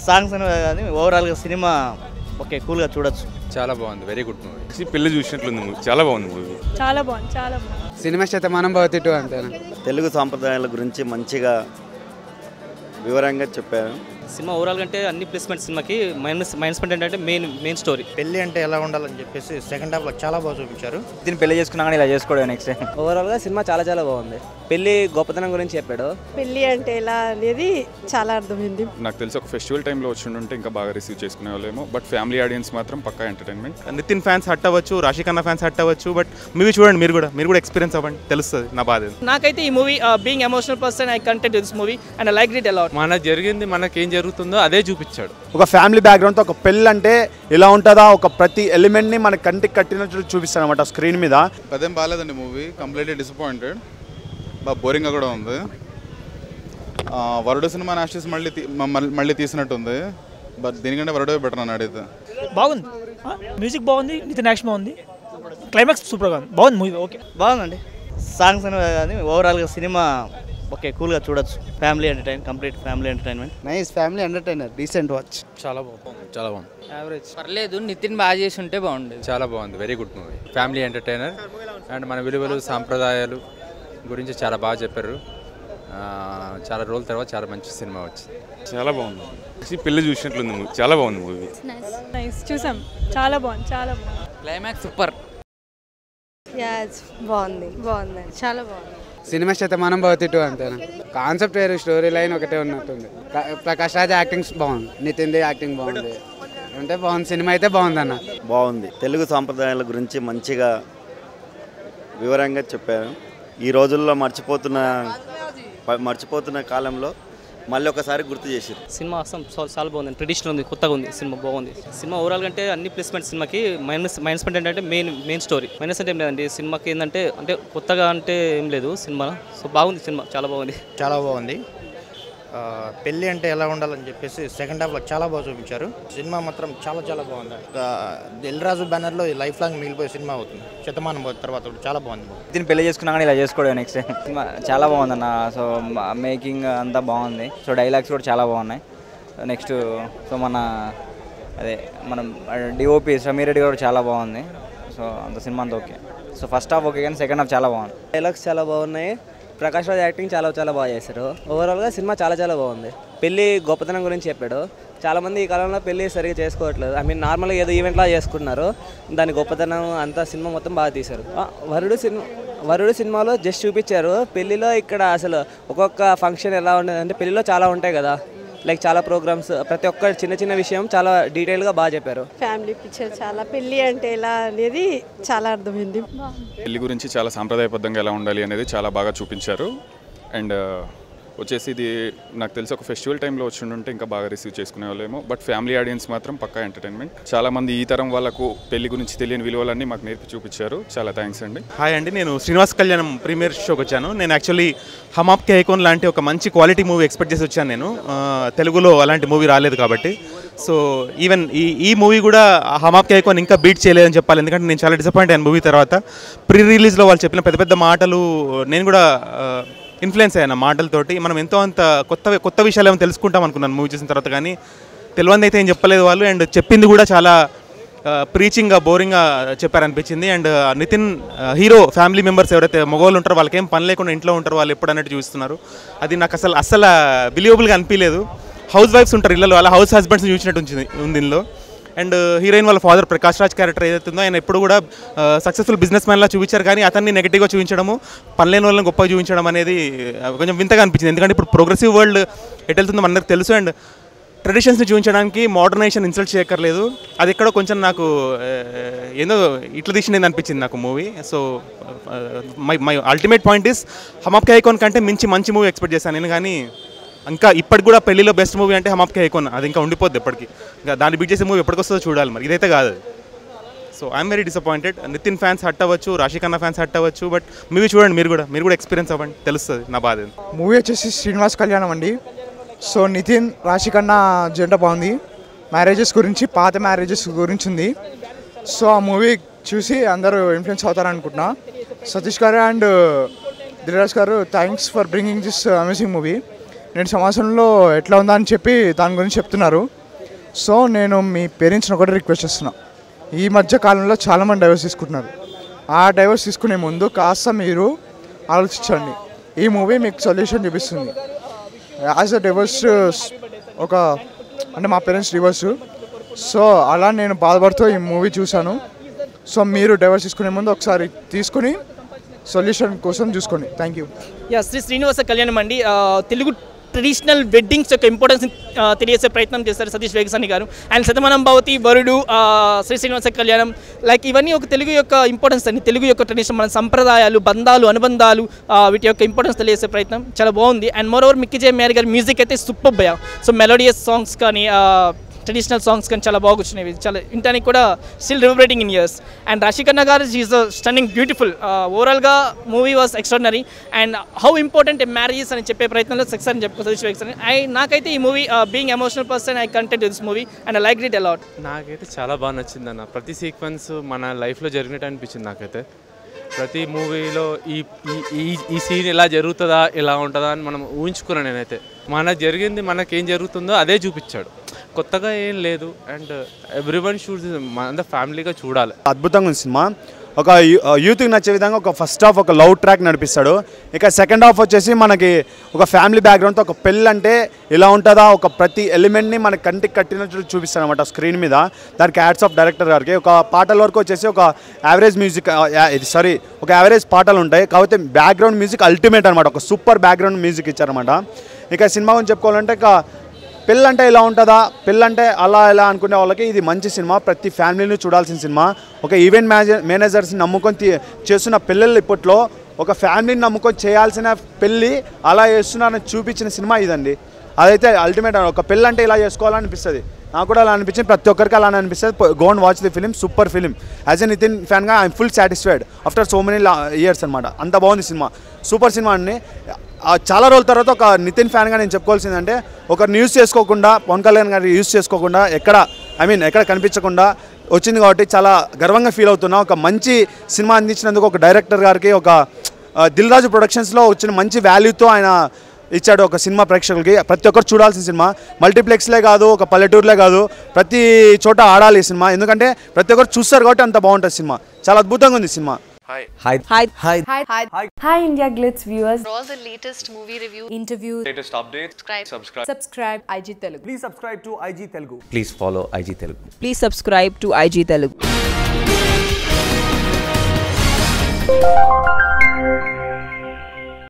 Songs అనేవి కానీ ఓవరాల్గా సినిమా ఓకే కూల్గా చూడొచ్చు. చాలా బాగుంది, వెరీ గుడ్ మూవీ. పెళ్లి చూసినట్లుంది మూవీ, చాలా బాగుంది మూవీ. చాలా బాగుంది, చాలా బాగుంది. సినిమా శతమానం భవతి 2 అంతేనా. తెలుగు సాంప్రదాయాల గురించి మంచిగా వివరంగా చెప్పారు. సినిమా ఓవరాల్ అంటే అన్ని ప్లేస్మెంట్ సినిమాకి మైనస్ పాయింట్ ఏంటంటే మెయిన్ స్టోరీ. పెళ్లి అంటే ఎలా ఉండాలని చెప్పేసి సెకండ్ హాఫ్లో చాలా బాగా చూపించారు. దీన్ని పెళ్లి చేసుకున్నాక ఇలా చేసుకోవడం నెక్స్ట్ టైం. ఓవరాల్గా సినిమా చాలా చాలా బాగుంది. పెళ్లి గొప్పతనం గురించి చెప్పాడు. పెళ్లి అంటే ఎలా అనేది చాలా అర్థమైంది. నాకు తెలిసి ఒక ఫెస్టివల్ టైంలో వచ్చి ఉంటే ఇంకా బాగా రిసీవ్ చేసుకునే వాళ్ళేమో. బట్ ఫ్యామిలీ ఆడియన్స్ మాత్రం పక్కా ఎంటర్టైన్మెంట్. నితిన్ ఫ్యాన్స్ హట్ అవ్వచ్చు, రాశి ఖన్నా ఫ్యాన్స్ హట్ అవ్వచ్చు, బట్ మూవీ చూడండి, మీరు కూడా ఎక్స్పీరియన్స్ అవ్వండి, తెలుస్తుంది నా బాధ. నాకైతే ఈ movie being emotional person I content this movie and I like it allot. మన జరిగింది మనకేం జరుగుతుందో అదే చూపించాడు. ఒక ఫ్యామిలీ బ్యాక్గ్రౌండ్తో ఒక పెళ్ళి అంటే ఎలా ఉంటుందా, ఒక ప్రతి ఎలిమెంట్ని మన కంటికి కట్టినట్టు చూపిస్తాను అనమాట స్క్రీన్ మీద. అదేం బాగాలేదండి మూవీ, కంప్లీట్లీ డిసప్పాయింటెడ్. బాగా బోరింగ్గా కూడా ఉంది. వరుడు సినిమా నాస్టిస్ మళ్ళీ తీసినట్టుంది. బట్ దీనికంటే వరుడే బెటర్ అని అడిగితే. బాగుంది, మ్యూజిక్ బాగుంది, నితిన్ యాక్షన్ బాగుంది, క్లైమాక్స్ సూపర్గా ఉంది, బాగుంది మూవీ. ఓకే బాగుందండి. సాంగ్స్ అనేవి కానీ ఓవరాల్గా సినిమా ఓకే కూల్గా చూడొచ్చు. Complete family entertainment. Nice family entertainer, decent watch. చాలా బాగుంది, చాలా బాగుంది. యావరేజ్ పర్లేదు. నితిన్ బాగా చేసి ఉంటే బాగుండేది. చాలా బాగుంది, very good movie. Family entertainer and మన విలువలు సాంప్రదాయాలు గురించి చాలా బాగా చెప్పారు. చాలా రోజుల తర్వాత చాలా మంచి సినిమా వచ్చింది. చాలా బాగుంది. పెళ్లి చూసినట్లుంది మూవీ, చాలా బాగుంది మూవీ. నైస్, చూసాం, చాలా బాగుంది, చాలా బాగుంది. Climax super. బాగుంది, చాలా బాగుంది. సినిమా శతమానం భవతి 2 అంతేనా. కాన్సెప్ట్ వేరు, స్టోరీ లైన్ ఒకటే ఉన్నట్టుంది. ప్రకాష్ రాజ్ యాక్టింగ్ బాగుంది, నితిన్ది యాక్టింగ్ బాగుంది, అంటే బాగుంది. సినిమా అయితే బాగుంది అన్న. బాగుంది. తెలుగు సాంప్రదాయాల గురించి మంచిగా వివరంగా చెప్పారు. ఈ రోజుల్లో మర్చిపోతున్న కాలంలో మళ్ళీ ఒకసారి గుర్తు చేశారు. సినిమా చాలా బాగుంది, ట్రెడిషనల్ ఉంది, కొత్తగా ఉంది. సినిమా బాగుంది. సినిమా ఓవరాల్ అంటే అన్ని ప్లేస్మెంట్ సినిమాకి మైనస్ పాయింట్ ఏంటంటే మెయిన్ స్టోరీ. మైనస్ అంటే ఏం లేదండి సినిమాకి, ఏంటంటే అంటే కొత్తగా అంటే ఏం లేదు సినిమా. సో బాగుంది సినిమా, చాలా బాగుంది. పెళ్ళి అంటే ఎలా ఉండాలని చెప్పేసి సెకండ్ హాఫ్లో చాలా బాగా చూపించారు. సినిమా మాత్రం చాలా చాలా బాగుంది. దిల్రాజు బ్యానర్లో లైఫ్ లాంగ్ మిగిలిపోయే సినిమా అవుతుంది. శతమానం తర్వాత చాలా బాగుంది. దీన్ని పెళ్లి చేసుకున్నాక ఇలా చేసుకోవడం నెక్స్ట్ టైం. సినిమా చాలా బాగుందన్న. సో మేకింగ్ అంతా బాగుంది. సో డైలాగ్స్ కూడా చాలా బాగున్నాయి. నెక్స్ట్ మనం డిఓపి సమీర్ రెడ్డి కూడా చాలా బాగుంది. సో అంత సినిమా అంతా okay. So first half okay కానీ సెకండ్ హాఫ్ చాలా బాగుంది. డైలాగ్స్ చాలా బాగున్నాయి. ప్రకాష్ రాజ్ యాక్టింగ్ చాలా చాలా బాగా చేశారు. ఓవరాల్గా సినిమా చాలా చాలా బాగుంది. పెళ్లి గొప్పతనం గురించి చెప్పాడు. చాలామంది ఈ కాలంలో పెళ్లి సరిగ్గా చేసుకోవట్లేదు. నార్మల్గా ఏదో ఈవెంట్లా చేసుకుంటున్నారు. దాని గొప్పతనం అంతా సినిమా మొత్తం బాగా తీశారు. వరుడు సినిమాలో జస్ట్ చూపించారు. పెళ్లిలో ఇక్కడ అసలు ఒక్కొక్క ఫంక్షన్ ఎలా ఉండేది అంటే, పెళ్లిలో చాలా ఉంటాయి కదా, లైక్ చాలా ప్రోగ్రామ్స్, ప్రతి ఒక్క చిన్న విషయం చాలా డీటెయిల్గా బాగా చెప్పారు. ఫ్యామిలీ పిక్చర్ చాలా, పెళ్లి అంటే ఎలా అనేది చాలా అర్థమైంది. పెళ్లి గురించి చాలా సాంప్రదాయబద్ధంగా ఎలా ఉండాలి అనేది చాలా బాగా చూపించారు. అండ్ వచ్చేసి ఇది నాకు తెలిసి ఒక ఫెస్టివల్ టైంలో వచ్చి ఉంటే ఇంకా బాగా రిసీవ్ చేసుకునే వాళ్ళేమో. బట్ ఫ్యామిలీ ఆడియన్స్ మాత్రం పక్కా ఎంటర్టైన్మెంట్. చాలామంది ఈ తరం వాళ్ళకు పెళ్లి గురించి తెలియని విలువలన్నీ మాకు నేర్పి చూపించారు. చాలా థ్యాంక్స్ అండి. హాయ్ అండి, నేను శ్రీనివాస్ కళ్యాణం ప్రీమియర్ షోకి వచ్చాను. నేను యాక్చువల్లీ హమ్ ఆప్కే ఐకాన్ లాంటి ఒక మంచి క్వాలిటీ మూవీ ఎక్స్పెక్ట్ చేసి వచ్చాను. నేను తెలుగులో అలాంటి మూవీ రాలేదు కాబట్టి. సో ఈవెన్ ఈ మూవీ కూడా హమ్ ఆప్కే ఐకాన్ ఇంకా బీట్ చేయలేదని చెప్పాలి. ఎందుకంటే నేను చాలా డిసప్పాయింట్ అయ్యాను మూవీ తర్వాత. ప్రీ రిలీజ్లో వాళ్ళు చెప్పిన పెద్ద పెద్ద మాటలు నేను కూడా ఇన్ఫ్లుయెన్స్ అయ్యాను మాటలతోటి. మనం ఎంతో అంత కొత్త విషయాలు ఏమైనా తెలుసుకుంటాం అనుకున్నాను మూవీ చూసిన తర్వాత, కానీ తెలియని అయితే ఏం చెప్పలేదు వాళ్ళు. అండ్ చెప్పింది కూడా చాలా ప్రీచింగ్గా బోరింగ్గా చెప్పారనిపించింది. And Nithin hero family members ఎవరైతే మగవాళ్ళు ఉంటారో వాళ్ళకి ఏం పని లేకుండా ఇంట్లో ఉంటారు వాళ్ళు ఎప్పుడు అన్నట్టు చూస్తున్నారు. అది నాకు అసలు బిలీవబుల్గా అనిపించలేదు. హౌస్ వైఫ్స్ ఉంటారు ఇళ్ళలో, అలా హౌస్ హస్బెండ్స్ని చూసినట్టు ఉంది దీనిలో. అండ్ హీరోయిన్ వాళ్ళ ఫాదర్ ప్రకాష్ రాజ్ క్యారెక్టర్ ఏదైతుందో ఆయన ఎప్పుడు కూడా సక్సెస్ఫుల్ బిజినెస్ మ్యాన్లా చూపించారు, కానీ అతన్ని నెగిటివ్గా చూపించడము, పనిలేని వాళ్ళని గొప్పగా చూపించడం అనేది కొంచెం వింతగా అనిపించింది. ఎందుకంటే ఇప్పుడు ప్రోగ్రెసివ్ వరల్డ్ ఎటు వెళ్తుందో మనందరికి తెలుసు. అండ్ ట్రెడిషన్స్ని చూపించడానికి మోడర్నైజేషన్ ఇన్సల్ట్ చేయక్కర్లేదు. అది ఎక్కడో కొంచెం నాకు ఏదో ఇట్లా తీసింది అనిపించింది నాకు movie. So my ultimate point is Hum Aapke ఐకాన్ కంటే మంచి మూవీ ఎక్స్పెక్ట్ చేశాను నేను. కానీ ఇంకా ఇప్పటికి కూడా పెళ్లిలో బెస్ట్ మూవీ అంటే హమ్ ఆప్కే ఐకాన్, అది ఇంకా ఉండిపోద్ది ఎప్పటికీ. ఇంకా దాన్ని బీట్ చేసే మూవీ ఎప్పటికొస్తుందో చూడాలి, మరి ఇదైతే కాదు. So I'm very disappointed. Nithin fans hurt అవ్వచ్చు, రాశి ఖన్నా ఫ్యాన్స్ హట్ అవ్వచ్చు, బట్ మూవీ చూడండి, మీరు కూడా ఎక్స్పీరియన్స్ అవ్వండి, తెలుస్తుంది నా బాధ. మూవీ వచ్చేసి శ్రీనివాస్ కళ్యాణం అండి. సో నితిన్ రాశి ఖన్నా జంట బాగుంది. మ్యారేజెస్ గురించి, పాత మ్యారేజెస్ గురించి ఉంది. సో ఆ మూవీ చూసి అందరూ ఇన్ఫ్లుయెన్స్ అవుతారనుకుంటున్నా. సతీష్ గారు అండ్ దిల్రాజ్ గారు, thanks for bringing this amazing movie. నేను సమాజంలో ఎట్లా ఉందా అని చెప్పి దాని గురించి చెప్తున్నారు. సో నేను మీ పేరెంట్స్ని ఒకటి రిక్వెస్ట్ చేస్తున్నా, ఈ మధ్య కాలంలో చాలామంది డైవర్స్ తీసుకుంటున్నారు. ఆ డైవర్స్ తీసుకునే ముందు కాస్త మీరు ఆలోచించండి. ఈ మూవీ మీకు సొల్యూషన్ చూపిస్తుంది. యాజ్ అ డివోర్స్ అంటే మా పేరెంట్స్ డివోర్స్, సో అలా నేను బాధపడుతూ ఈ మూవీ చూశాను. సో మీరు డైవర్స్ తీసుకునే ముందు ఒకసారి తీసుకుని సొల్యూషన్ కోసం చూసుకోండి. Thank you. శ్రీ శ్రీనివాస కళ్యాణం అండి. తెలుగు ట్రెడిషనల్ వెడ్డింగ్స్ యొక్క ఇంపార్టెన్స్ తెలియజేసే ప్రయత్నం చేస్తారు సతీష్ వేగసాని గారు. అండ్ శతమానం భవతి, వరుడు, శ్రీ శ్రీనివాస కళ్యాణం, లైక్ ఇవన్నీ ఒక తెలుగు యొక్క ఇంపార్టెన్స్ అండి. తెలుగు యొక్క ట్రెడిషన్, మన సంప్రదాయాలు, బంధాలు, అనుబంధాలు, వీటి యొక్క ఇంపార్టెన్స్ తెలియజేసే ప్రయత్నం చాలా బాగుంది. And moreover Mickey J Meyer గారి మ్యూజిక్ అయితే సూపర్ భయ. సో మెలోడియస్ సాంగ్స్ కానీ ట్రెడిషనల్ సాంగ్స్ కానీ చాలా బాగా వచ్చినాయి. చాలా వినడానికి కూడా still reverberating in ears. And Raashi Khanna గారు ఈజ్ స్టన్నింగ్ బ్యూటిఫుల్. ఓవరాల్గా movie was extraordinary. And how important marriages అని చెప్పే ప్రయత్నంలో సక్సెస్ అని చెప్పి నాకైతే ఈ movie being emotional person I content this movie and I like it a lot. నాకైతే చాలా బాగా నచ్చింది అన్న. ప్రతి సీక్వెన్స్ మన లైఫ్లో జరిగినట్టు అనిపించింది నాకైతే. ప్రతి మూవీలో ఈ సీన్ ఎలా జరుగుతుందా, ఎలా ఉంటుందా అని మనం ఊహించుకున్నాను నేనైతే. మనకు జరిగింది, మనకేం జరుగుతుందో అదే చూపించాడు, కొత్తగా ఏం లేదు. అండ్ ఎవ్రీవన్ షుడ్ మన ఫ్యామిలీగా చూడాలి. అద్భుతంగా ఉంది సినిమా. ఒక యూత్కి నచ్చే విధంగా ఒక ఫస్ట్ హాఫ్ ఒక లవ్ ట్రాక్ నడిపిస్తాడు. ఇక సెకండ్ హాఫ్ వచ్చేసి మనకి ఒక ఫ్యామిలీ బ్యాక్గ్రౌండ్తో ఒక పెళ్ళి అంటే ఎలా ఉంటుందా, ఒక ప్రతి ఎలిమెంట్ని మన కంటికి కట్టినట్టు చూపిస్తాడు అనమాట స్క్రీన్ మీద. దానికి యాడ్స్ ఆఫ్ డైరెక్టర్ గారికి. ఒక పాటల వరకు వచ్చేసి ఒక యావరేజ్ మ్యూజిక్, ఒక యావరేజ్ పాటలు ఉంటాయి, కాకపోతే బ్యాక్గ్రౌండ్ మ్యూజిక్ అల్టిమేట్ అనమాట. ఒక సూపర్ బ్యాక్గ్రౌండ్ మ్యూజిక్ ఇచ్చారనమాట. ఇక సినిమా గురించి చెప్పుకోవాలంటే ఇక పెళ్ళంటే ఇలా ఉంటుందా, పెళ్ళంటే అలా ఎలా అనుకునే వాళ్ళకి ఇది మంచి సినిమా. ప్రతి ఫ్యామిలీని చూడాల్సిన సినిమా. ఒక ఈవెంట్ మేనేజర్స్ని నమ్ముకొని చేస్తున్న పెళ్ళిళ్ళు ఇప్పట్లో ఒక ఫ్యామిలీని నమ్ముకొని చేయాల్సిన పెళ్ళి అలా చేస్తున్నారని చూపించిన సినిమా ఇదండి. అదైతే అల్టిమేట్. ఒక పెళ్ళంటే ఇలా చేసుకోవాలనిపిస్తుంది. నాకు కూడా అలా అనిపించింది, ప్రతి ఒక్కరికి అలా అనిపిస్తుంది. Go and watch the film. Super film. As a Nithin ఫ్యాన్గా I'm full satisfied after so many years అనమాట. అంత బాగుంది సినిమా. సూపర్ సినిమా అండి. చాలా రోజుల తర్వాత ఒక నితిన్ ఫ్యాన్గా నేను చెప్పుకోవాల్సిందంటే, ఒకరిని యూజ్ చేసుకోకుండా, పవన్ కళ్యాణ్ గారిని యూజ్ చేసుకోకుండా, ఎక్కడ కనిపించకుండా వచ్చింది కాబట్టి చాలా గర్వంగా ఫీల్ అవుతున్నా. ఒక మంచి సినిమా అందించినందుకు ఒక డైరెక్టర్ గారికి, ఒక దిల్ రాజు ప్రొడక్షన్స్లో వచ్చిన మంచి వాల్యూతో ఆయన ఇచ్చాడు ఒక సినిమా ప్రేక్షకులకి. ప్రతి ఒక్కరు చూడాల్సిన సినిమా. మల్టీప్లెక్స్లే కాదు, ఒక పల్లెటూరులే కాదు, ప్రతి చోట ఆడాలి ఈ సినిమా. ఎందుకంటే ప్రతి ఒక్కరు చూస్తారు కాబట్టి అంత బాగుంటుంది సినిమా. చాలా అద్భుతంగా ఉంది cinema. Hi. Hi. Hi. Hi. Hi. Hi. Hi. Hi India Glitz viewers. For all the latest movie review, interviews, latest updates, subscribe IG Telugu. Please subscribe to IG Telugu. Please follow IG Telugu. Please subscribe to IG Telugu.